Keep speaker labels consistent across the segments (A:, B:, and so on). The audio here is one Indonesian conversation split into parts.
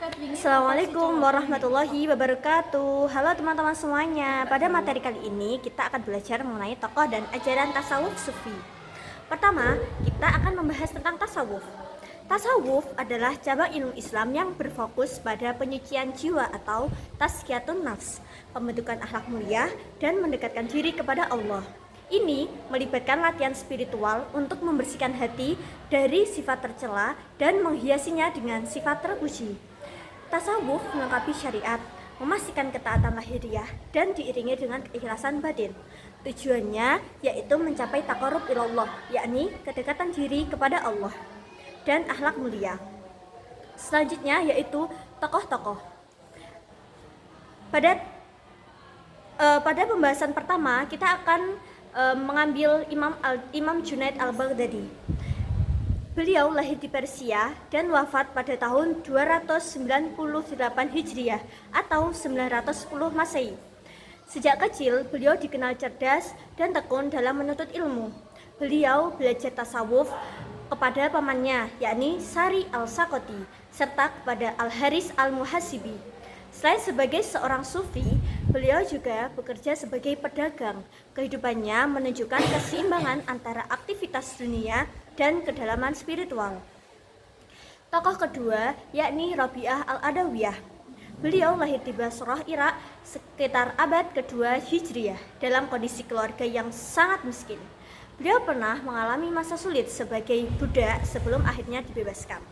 A: Assalamualaikum warahmatullahi wabarakatuh. Halo teman-teman semuanya. Pada materi kali ini kita akan belajar mengenai tokoh dan ajaran tasawuf sufi. Pertama, kita akan membahas tentang tasawuf. Tasawuf adalah cabang ilmu Islam yang berfokus pada penyucian jiwa atau tazkiyatun nafs, pembentukan akhlak mulia dan mendekatkan diri kepada Allah. Ini melibatkan latihan spiritual untuk membersihkan hati dari sifat tercela dan menghiasinya dengan sifat terpuji. Tasawuf melengkapi syariat, memastikan ketaatan lahiriah dan diiringi dengan keikhlasan batin. Tujuannya yaitu mencapai taqarrub ilallah, yakni kedekatan diri kepada Allah dan akhlak mulia. Selanjutnya yaitu tokoh-tokoh. Pada pembahasan pertama kita akan mengambil Imam Junaid al-Baghdadi. Beliau lahir di Persia dan wafat pada tahun 298 Hijriah atau 910 Masehi. Sejak kecil, beliau dikenal cerdas dan tekun dalam menuntut ilmu. Beliau belajar tasawuf kepada pamannya, yakni Sari al-Sakoti, serta kepada Al-Haris al-Muhasibi. Selain sebagai seorang sufi, beliau juga bekerja sebagai pedagang. Kehidupannya menunjukkan keseimbangan antara aktivitas dunia dan kedalaman spiritual. Tokoh kedua yakni Rabi'ah al-Adawiyah. Beliau lahir di Basrah, Irak sekitar abad kedua Hijriah dalam kondisi keluarga yang sangat miskin. Beliau pernah mengalami masa sulit sebagai budak sebelum akhirnya dibebaskan.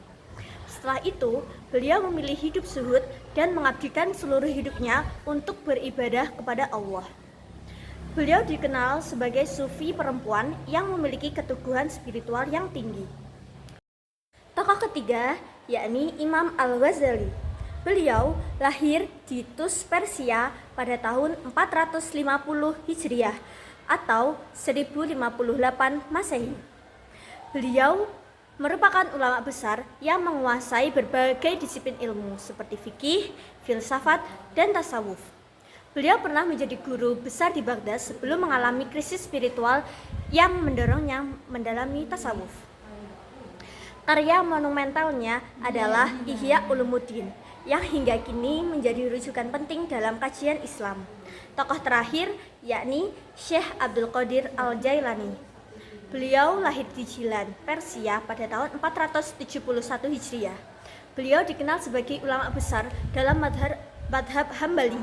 A: Setelah itu, beliau memilih hidup zuhud dan mengabdikan seluruh hidupnya untuk beribadah kepada Allah. Beliau dikenal sebagai sufi perempuan yang memiliki keteguhan spiritual yang tinggi. Tokoh ketiga yakni Imam Al-Ghazali. Beliau lahir di Tus, Persia pada tahun 450 Hijriah atau 1058 Masehi. Beliau merupakan ulama besar yang menguasai berbagai disiplin ilmu seperti fikih, filsafat, dan tasawuf. Beliau pernah menjadi guru besar di Baghdad sebelum mengalami krisis spiritual yang mendorongnya mendalami tasawuf. Karya monumentalnya adalah Ihya Ulumuddin yang hingga kini menjadi rujukan penting dalam kajian Islam. Tokoh terakhir yakni Syekh Abdul Qadir Al-Jailani. Beliau lahir di Jilan, Persia pada tahun 471 Hijriah. Beliau dikenal sebagai ulama besar dalam madhab Hambali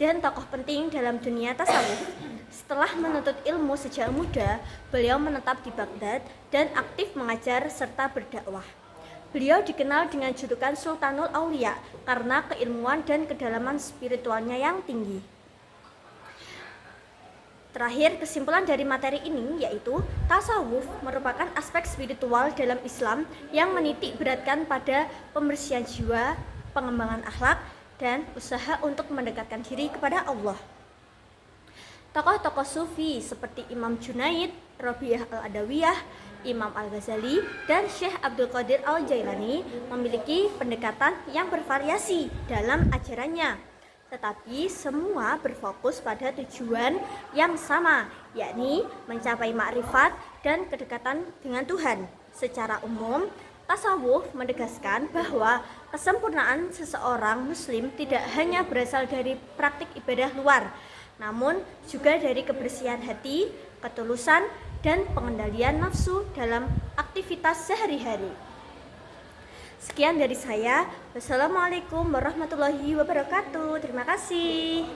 A: dan tokoh penting dalam dunia tasawuf. Setelah menuntut ilmu sejak muda, beliau menetap di Baghdad dan aktif mengajar serta berdakwah. Beliau dikenal dengan julukan Sultanul Aulia karena keilmuan dan kedalaman spiritualnya yang tinggi. Terakhir, kesimpulan dari materi ini yaitu tasawuf merupakan aspek spiritual dalam Islam yang menitik beratkan pada pembersihan jiwa, pengembangan akhlak, dan usaha untuk mendekatkan diri kepada Allah. Tokoh-tokoh sufi seperti Imam Junaid, Rabi'ah al-Adawiyah, Imam Al-Ghazali, dan Syekh Abdul Qadir Al-Jailani memiliki pendekatan yang bervariasi dalam ajarannya. Tetapi semua berfokus pada tujuan yang sama, yakni mencapai makrifat dan kedekatan dengan Tuhan. Secara umum, tasawuf menegaskan bahwa kesempurnaan seseorang muslim tidak hanya berasal dari praktik ibadah luar, namun juga dari kebersihan hati, ketulusan, dan pengendalian nafsu dalam aktivitas sehari-hari. Sekian dari saya. Wassalamualaikum warahmatullahi wabarakatuh. Terima kasih.